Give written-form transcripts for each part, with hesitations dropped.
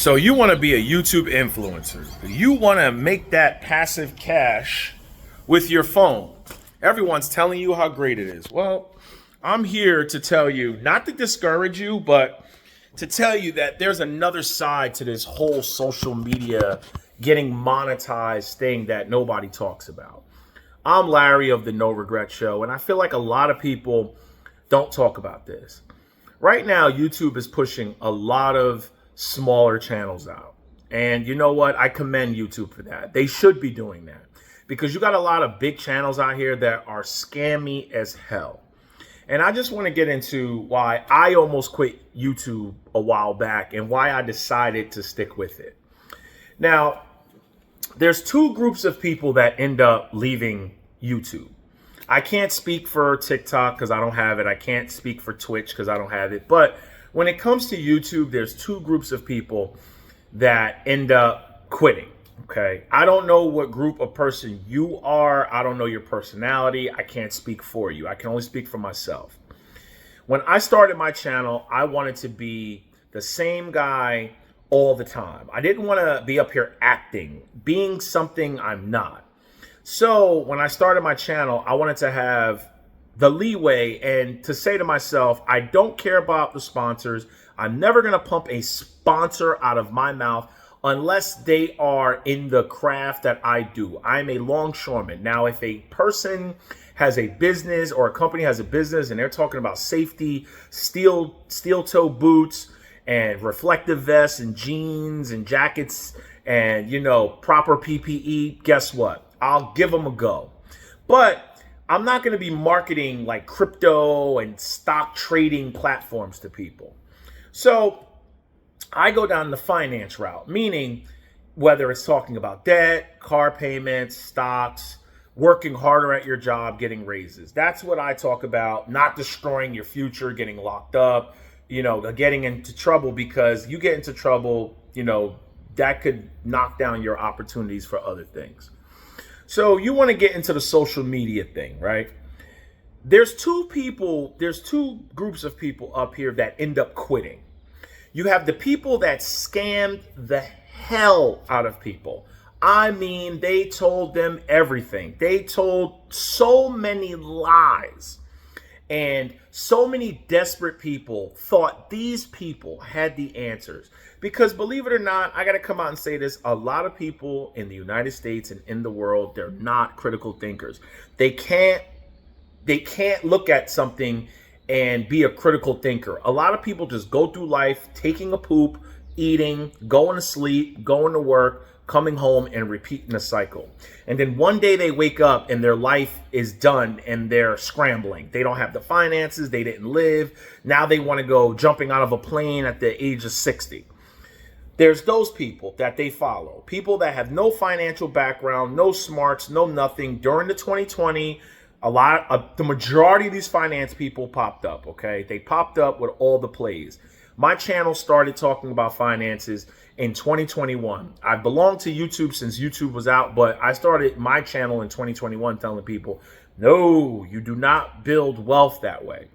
So you want to be a YouTube influencer. You want to make that passive cash with your phone. Everyone's telling you how great it is. Well, I'm here to tell you, not to discourage you, but to tell you that there's another side to this whole social media getting monetized thing that nobody talks about. I'm Larry of the No Regret Show, and I feel like a lot of people don't talk about this. Right now, YouTube is pushing a lot of smaller channels out. And you know what? I commend YouTube for that. They should be doing that because you got a lot of big channels out here that are scammy as hell. And I just want to get into why I almost quit YouTube a while back and why I decided to stick with it. Now, there's two groups of people that end up leaving YouTube. I can't speak for TikTok because I don't have it. I can't speak for Twitch because I don't have it. But when it comes to YouTube, there's two groups of people that end up quitting. Okay. I don't know what group of person you are. I don't know your personality. I can't speak for you. I can only speak for myself. When I started my channel, I wanted to be the same guy all the time. I didn't want to be up here acting, being something I'm not. So when I started my channel, I wanted to have the leeway and to say to myself, I don't care about the sponsors. I'm never going to pump a sponsor out of my mouth unless they are in the craft that I do. I'm a longshoreman. Now, if a person has a business or a company has a business and they're talking about safety, steel toe boots and reflective vests and jeans and jackets and, you know, proper PPE, guess what? I'll give them a go. But I'm not going to be marketing like crypto and stock trading platforms to people. So I go down the finance route, meaning whether it's talking about debt, car payments, stocks, working harder at your job, getting raises. That's what I talk about, not destroying your future, getting locked up, you know, getting into trouble, because you get into trouble, you know, that could knock down your opportunities for other things. So you want to get into the social media thing, right? There's two groups of people up here that end up quitting. You have the people that scammed the hell out of people. I mean, they told them everything. They told so many lies. And so many desperate people thought these people had the answers. Because believe it or not, I got to come out and say this. A lot of people in the United States and in the world, they're not critical thinkers. They can't look at something and be a critical thinker. A lot of people just go through life taking a poop, eating, going to sleep, going to work, coming home, and repeating the cycle. And then one day they wake up and their life is done and they're scrambling. They don't have the finances. They didn't live. Now they want to go jumping out of a plane at the age of 60. There's those people that they follow. People that have no financial background, no smarts, no nothing. During the 2020, the majority of these finance people popped up, okay? They popped up with all the plays. My channel started talking about finances in 2021. I've belonged to YouTube since YouTube was out, but I started my channel in 2021 telling people, no, you do not build wealth that way.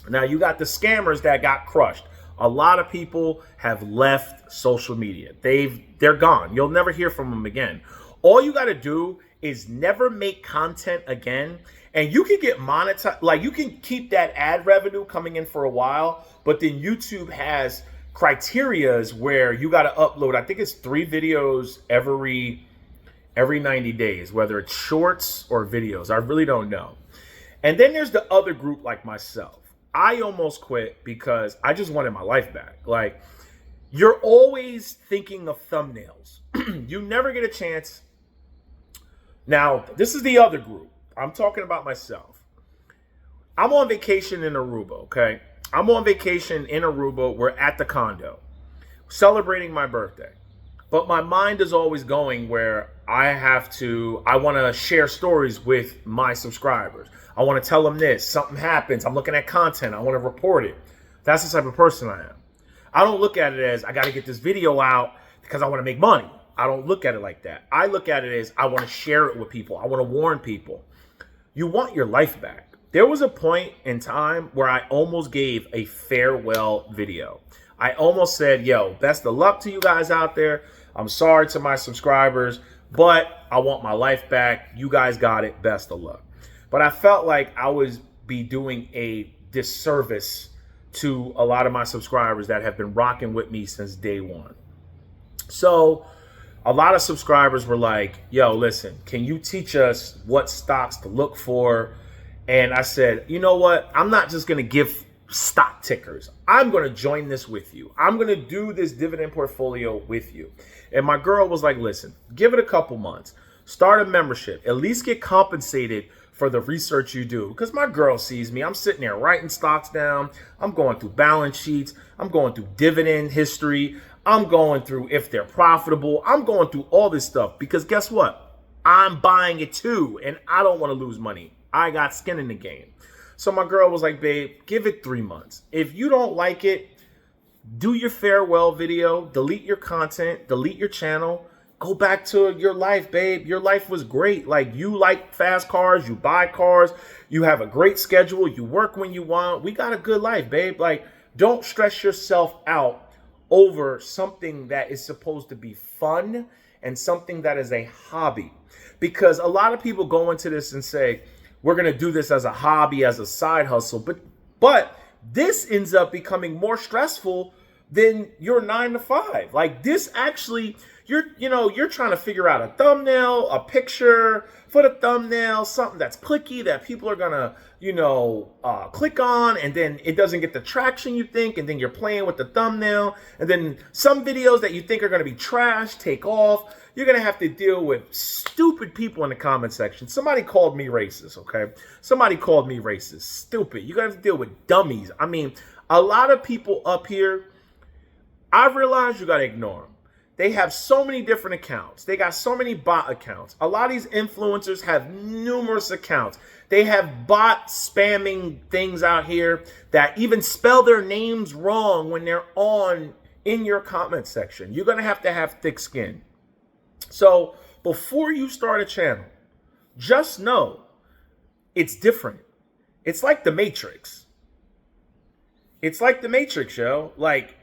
Now, you got the scammers that got crushed. A lot of people have left social media. They're gone. You'll never hear from them again. All you got to do is never make content again, and you can get monetized. Like, you can keep that ad revenue coming in for a while, but then YouTube has criterias where you got to upload, I think it's 3 videos every 90 days, whether it's shorts or videos. I really don't know. And then there's the other group like myself. I almost quit because I just wanted my life back. Like, you're always thinking of thumbnails. You never get a chance. Now, this is the other group. I'm talking about myself. I'm on vacation in Aruba, okay? I'm on vacation in Aruba. We're at the condo celebrating my birthday. But my mind is always going where I want to share stories with my subscribers. I want to tell them this. Something happens. I'm looking at content. I want to report it. That's the type of person I am. I don't look at it as I got to get this video out because I want to make money. I don't look at it like that. I look at it as I want to share it with people. I want to warn people. You want your life back. There was a point in time where I almost gave a farewell video. I almost said, yo, best of luck to you guys out there. I'm sorry to my subscribers, but I want my life back. You guys got it. Best of luck. But I felt like I was be doing a disservice to a lot of my subscribers that have been rocking with me since day one. So a lot of subscribers were like, yo, listen, can you teach us what stocks to look for? And I said, you know what? I'm not just going to give stock tickers. I'm going to join this with you. I'm going to do this dividend portfolio with you. And my girl was like, listen, give it a couple months. Start a membership. At least get compensated for the research you do. Because my girl sees me. I'm sitting there writing stocks down. I'm going through balance sheets. I'm going through dividend history. I'm going through if they're profitable. I'm going through all this stuff. Because guess what? I'm buying it too. And I don't want to lose money. I got skin in the game. So my girl was like, babe, give it 3 months. If you don't like it, do your farewell video, delete your content, delete your channel, go back to your life, babe. Your life was great. Like, you like fast cars, you buy cars, you have a great schedule, you work when you want. We got a good life, babe. Like, don't stress yourself out over something that is supposed to be fun and something that is a hobby. Because a lot of people go into this and say, we're going to do this as a hobby, as a side hustle. But this ends up becoming more stressful than your 9 to 5. Like, this actually, you're trying to figure out a thumbnail, a picture for the thumbnail, something that's clicky that people are going to, click on, and then it doesn't get the traction you think, and then you're playing with the thumbnail, and then some videos that you think are going to be trash take off. You're going to have to deal with stupid people in the comment section. Somebody called me racist, okay? Somebody called me racist. Stupid. You're going to have to deal with dummies. I mean, a lot of people up here, I realize you got to ignore them. They have so many different accounts. They got so many bot accounts. A lot of these influencers have numerous accounts. They have bot spamming things out here that even spell their names wrong when they're in your comment section. You're going to have thick skin. So before you start a channel, just know it's different. It's like the Matrix. It's like the Matrix, yo. Like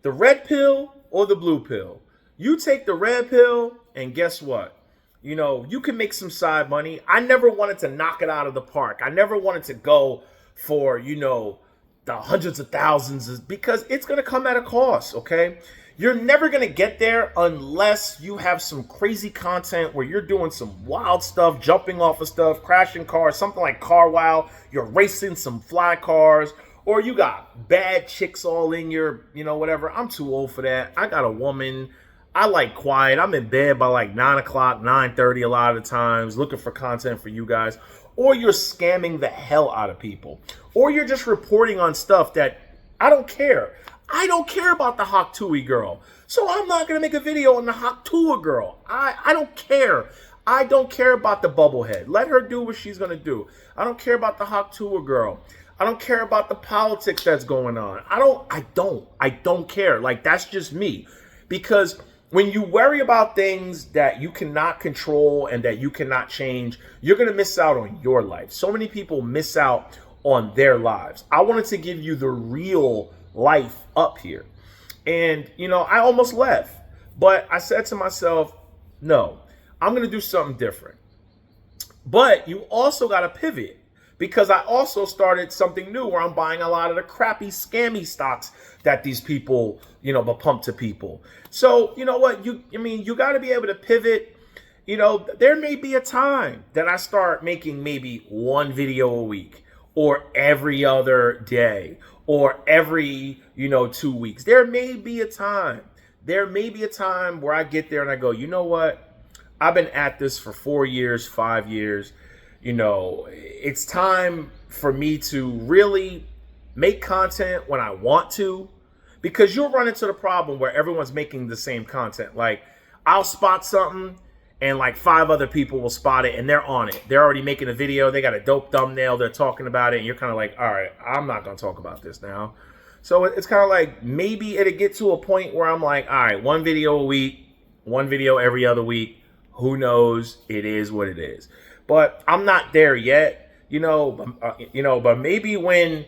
the red pill or the blue pill. You take the red pill and guess what? You can make some side money. I never wanted to knock it out of the park. I never wanted to go for, the hundreds of thousands because it's going to come at a cost, okay? You're never going to get there unless you have some crazy content where you're doing some wild stuff, jumping off of stuff, crashing cars, something like Car Wow. You're racing some fly cars, or you got bad chicks all in your, whatever. I'm too old for that. I got a woman. I like quiet. I'm in bed by like 9 o'clock, 9:30 a lot of the times, looking for content for you guys. Or you're scamming the hell out of people. Or you're just reporting on stuff that I don't care. I don't care about the Haktui girl. So I'm not going to make a video on the Haktui girl. I don't care. I don't care about the bubblehead. Let her do what she's going to do. I don't care about the Haktui girl. I don't care about the politics that's going on. I don't care. Like, that's just me. Because when you worry about things that you cannot control and that you cannot change, you're going to miss out on your life. So many people miss out on their lives. I wanted to give you the real life up here. And, I almost left. But I said to myself, no, I'm going to do something different. But you also got to pivot. Because I also started something new where I'm buying a lot of the crappy, scammy stocks that these people, pump to people. So, you know what? You got to be able to pivot. There may be a time that I start making maybe one video a week or every other day or every, 2 weeks. There may be a time. There may be a time where I get there and I go, you know what? I've been at this for 4 years, 5 years. It's time for me to really make content when I want to, because you'll run into the problem where everyone's making the same content. Like, I'll spot something and like 5 other people will spot it and they're on it. They're already making a video. They got a dope thumbnail. They're talking about it. And you're kind of like, all right, I'm not going to talk about this now. So it's kind of like maybe it'll get to a point where I'm like, all right, 1 video a week, 1 video every other week. Who knows? It is what it is. But I'm not there yet, but maybe when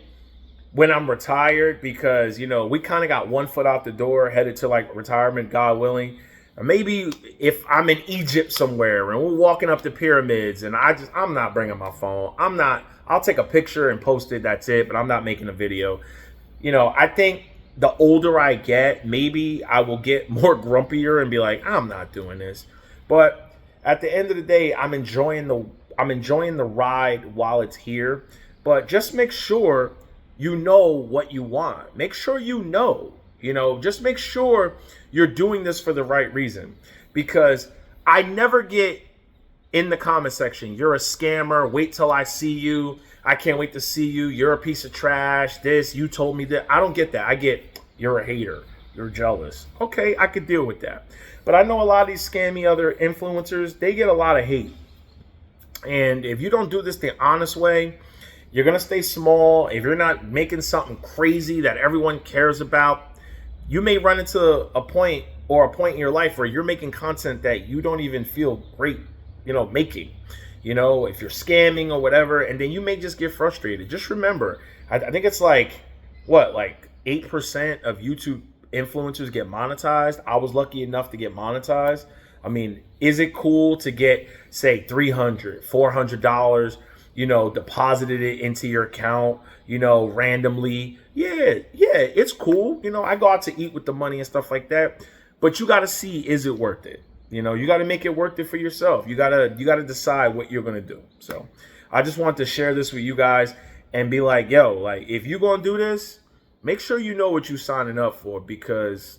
when I'm retired, because, you know, we kind of got one foot out the door, headed to like retirement, God willing. Or maybe if I'm in Egypt somewhere and we're walking up the pyramids and I'm not bringing my phone. I'll take a picture and post it. That's it. But I'm not making a video. You know, I think the older I get, maybe I will get more grumpier and be like, I'm not doing this. But at the end of the day, I'm enjoying the ride while it's here. But just make sure you know what you want. Make sure just make sure you're doing this for the right reason. Because I never get in the comment section, you're a scammer, wait till I see you, I can't wait to see you, you're a piece of trash, this, you told me that. I don't get that. I get, you're a hater, you're jealous. Okay, I could deal with that. But I know a lot of these scammy other influencers, they get a lot of hate. And if you don't do this the honest way, you're going to stay small. If you're not making something crazy that everyone cares about, you may run into a point in your life where you're making content that you don't even feel great, making, if you're scamming or whatever, and then you may just get frustrated. Just remember, I think it's like 8% of YouTube influencers get monetized. I was lucky enough to get monetized. I mean, is it cool to get, say, $300, $400, deposited it into your account, randomly? Yeah, it's cool. I go out to eat with the money and stuff like that. But you got to see, is it worth it? You got to make it worth it for yourself. You got to decide what you're going to do. So I just want to share this with you guys and be like, if you're going to do this, make sure you know what you're signing up for, because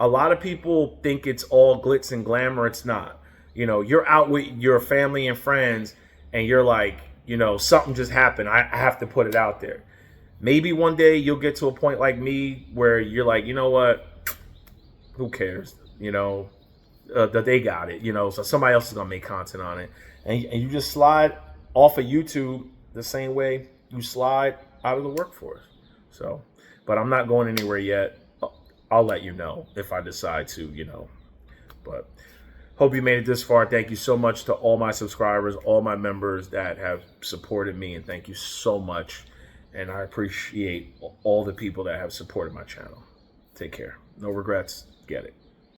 a lot of people think it's all glitz and glamour. It's not. You're out with your family and friends and you're like, something just happened. I have to put it out there. Maybe one day you'll get to a point like me where you're like, you know what? Who cares? That they got it, so somebody else is going to make content on it. And you just slide off of YouTube the same way you slide out of the workforce. So, but I'm not going anywhere yet. I'll let you know if I decide to, but hope you made it this far. Thank you so much to all my subscribers, all my members that have supported me, and thank you so much. And I appreciate all the people that have supported my channel. Take care. No regrets. Get it.